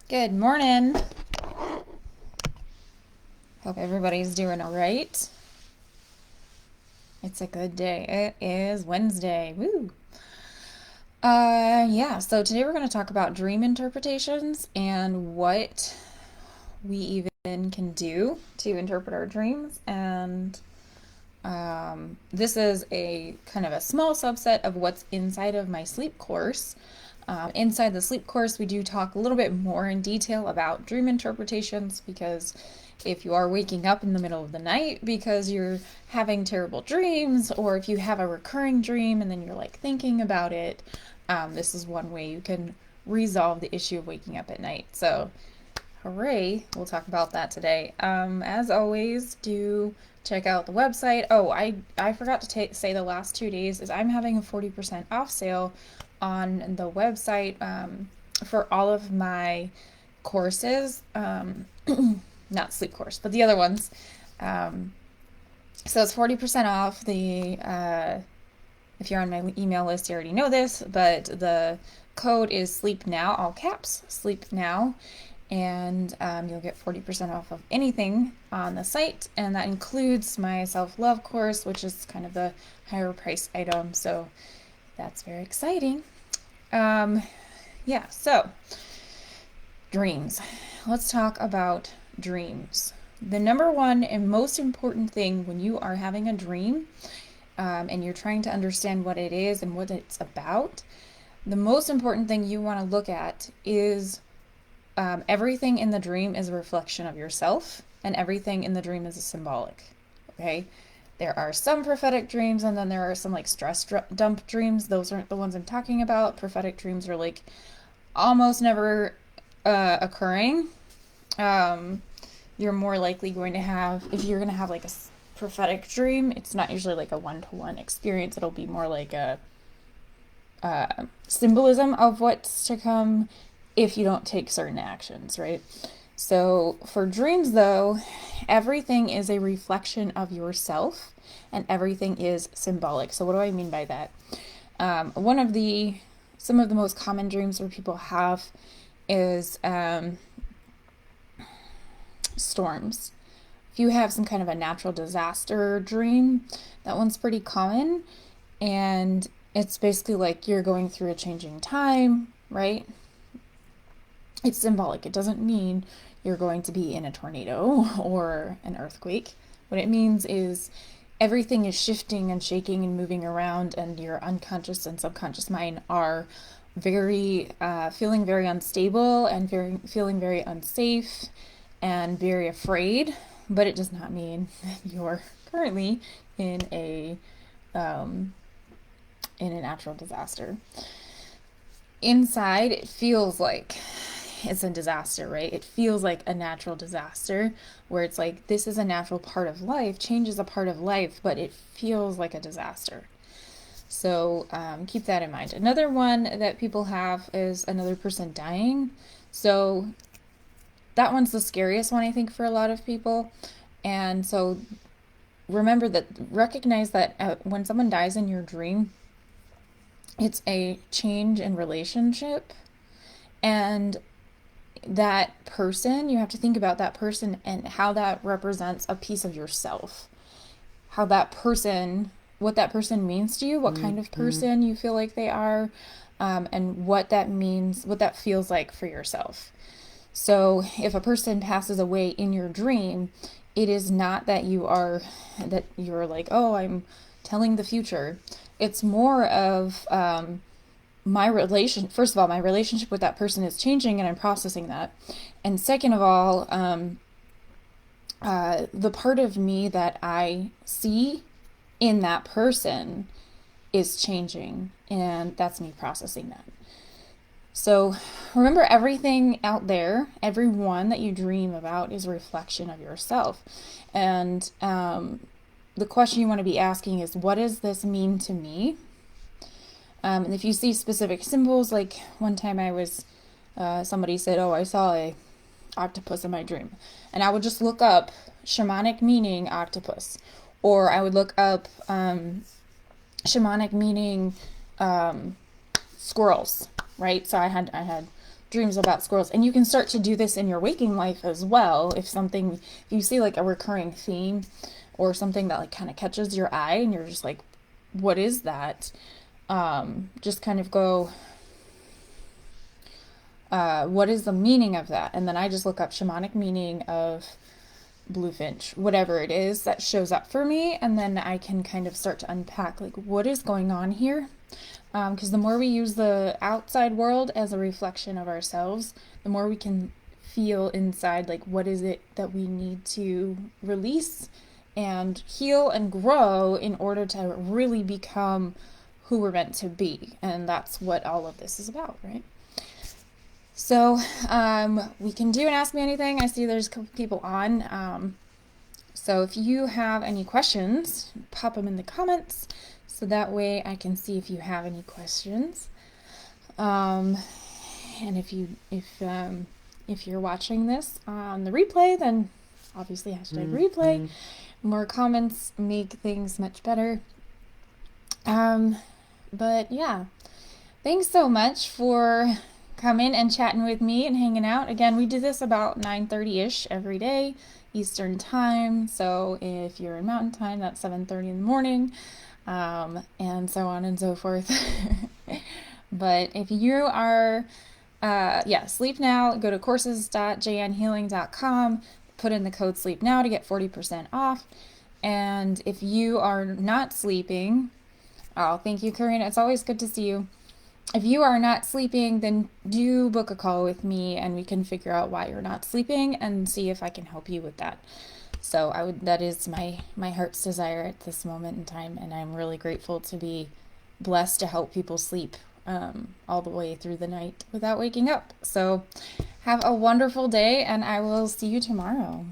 Good morning. Hope everybody's doing all right. It's a good day. It is Wednesday. Woo. Yeah, so today we're going to talk about dream interpretations and what we even can do to interpret our dreams. And this is a kind of a small subset of what's inside of my sleep course. Inside the sleep course, we do talk a little bit more in detail about dream interpretations because if you are waking up in the middle of the night because you're having terrible dreams, or if you have a recurring dream and then you're like thinking about it, this is one way you can resolve the issue of waking up at night. So, hooray, we'll talk about that today. As always, do check out the website. Oh, I forgot to say the last 2 days is I'm having a 40% off sale on the website for all of my courses. Not sleep course, but the other ones. So it's 40% off. If you're on my email list, you already know this, but the code is sleep now, all caps, sleep now, and you'll get 40% off of anything on the site, and that includes my self-love course, which is kind of the higher price item. So that's very exciting. Yeah, so dreams. Let's talk about dreams. The number one and most important thing when you are having a dream and you're trying to understand what it is and what it's about, the most important thing you want to look at is everything in the dream is a reflection of yourself, and everything in the dream is a symbolic. Okay? There are some prophetic dreams, and then there are some like stress dump dreams. Those aren't the ones I'm talking about. Prophetic dreams are like almost never occurring. You're more likely going to have, if you're going to have like a prophetic dream, it's not usually like a one-to-one experience. It'll be more like a symbolism of what's to come if you don't take certain actions, right? So for dreams, though, everything is a reflection of yourself and everything is symbolic. So what do I mean by that? Some of the most common dreams where people have is storms. If you have some kind of a natural disaster dream, that one's pretty common. And it's basically like you're going through a changing time, right? It's symbolic. It doesn't mean you're going to be in a tornado or an earthquake. What it means is everything is shifting and shaking and moving around, and your unconscious and subconscious mind are feeling very unstable and feeling very unsafe and very afraid. But it does not mean you're currently in a natural disaster. Inside, it feels like it's a disaster, right? It feels like a natural disaster where it's like this is a natural part of life, change is a part of life, but it feels like a disaster. So keep that in mind. Another one that people have is another person dying. So that one's the scariest one, I think, for a lot of people. And so recognize that when someone dies in your dream, it's a change in relationship. And that person, you have to think about that person and how that represents a piece of yourself. What that person means to you, what kind of person you feel like they are, and what that means, what that feels like for yourself. So if a person passes away in your dream, it is not that you're like, oh, I'm telling the future. It's more of first of all, my relationship with that person is changing and I'm processing that. And second of all, the part of me that I see in that person is changing, and that's me processing that. So remember, everything out there, everyone that you dream about is a reflection of yourself. And the question you want to be asking is, what does this mean to me? And if you see specific symbols, like one time somebody said, oh, I saw a octopus in my dream. And I would just look up shamanic meaning octopus. Or I would look up shamanic meaning squirrels, right? So I had dreams about squirrels. And you can start to do this in your waking life as well. If you see like a recurring theme or something that like kind of catches your eye and you're just like, what is that? Just kind of go, what is the meaning of that? And then I just look up shamanic meaning of bluefinch, whatever it is that shows up for me. And then I can kind of start to unpack like what is going on here. Because the more we use the outside world as a reflection of ourselves, the more we can feel inside like what is it that we need to release and heal and grow in order to really become who we're meant to be. And that's what all of this is about, right? So we can do an Ask Me Anything. I see there's a couple people on. So if you have any questions, pop them in the comments so that way I can see if you have any questions. And if you're watching this on the replay, then obviously hashtag replay. More comments make things much better. But yeah, thanks so much for coming and chatting with me and hanging out. Again, we do this about 9:30-ish every day, Eastern time. So if you're in Mountain Time, that's 7:30 in the morning, and so on and so forth. But if you are, sleep now, go to courses.jnhealing.com, put in the code sleep now to get 40% off. And if you are not sleeping, oh, thank you, Karina. It's always good to see you. If you are not sleeping, then do book a call with me and we can figure out why you're not sleeping and see if I can help you with that. So that is my heart's desire at this moment in time, and I'm really grateful to be blessed to help people sleep all the way through the night without waking up. So have a wonderful day, and I will see you tomorrow.